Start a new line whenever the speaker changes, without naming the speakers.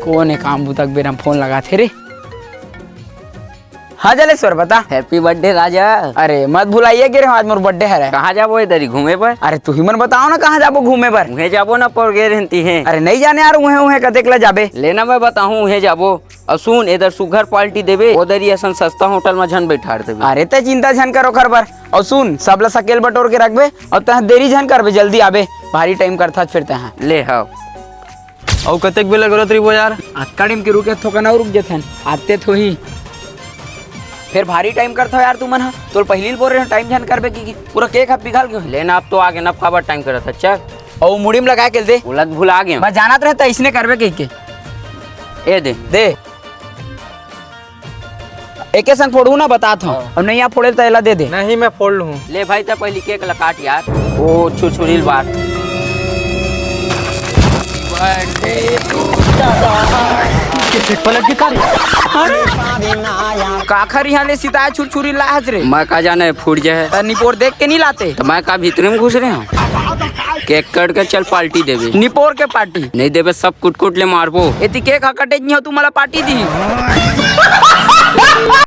कौन है काम तक बेरा फोन लगा थे रे। हाँ जलेश्वर बता।
हैप्पी बर्थडे राजा।
अरे मत भुलाइए कि रे आज मोर बर्थडे है।
कहाँ जाबो इधर ही घूमे पर?
अरे तू ही मन बताओ ना कहाँ जाबो घूमे पर।
उहे जाबो ना पर गे रहती है।
अरे नहीं जाने यार उहे उहे कतेक ला जाबे।
लेना मैं बताऊँ उहे जाबो। और सुन इधर सुघर पार्टी देबे उधर ही असन सस्ता होटल में झन बैठार देबे।
अरे ते चिंता झन करो खर पर। और सुन सबला सकेल बटोर के रखबे और तह देरी झन करबे जल्दी आबे भारी टाइम करथा फिर तह
ले हाओ।
और कतेक बेला गलत रही यार।
अक्का के रुके थोका ना रुक जथन आते थो ही फिर भारी टाइम करता यार तू मन हा तो पहली बोल रहे टाइम झन करबे की पूरा केक हप पिघल गयो।
लेना अब तो आगे न खाबर टाइम करत चल
और मुड़ी में लगा के दे
उलट भुला गए
मैं जानत रहे तो इसने करबे कह के
ए दे
दे एके संग फोड़ू ना बता था और नहीं आप फोड़े तो एला दे दे।
नहीं मैं फोड़ लूँ।
ले भाई तो पहले केक ला काट यार। ओ छुरछुरील बात
काखर यहाँ ले सिताए छुरछुरी लाहज रे।
मैं का जाने फूट जाए
निपोर देख के नहीं लाते
तो मैं का भीतर में घुस रहे हूँ। केक कट के चल पार्टी देबे।
निपोर के पार्टी
नहीं देबे सब कुट कुट ले मारबो।
एती केक हकटे नहीं हो तू मला पार्टी दी।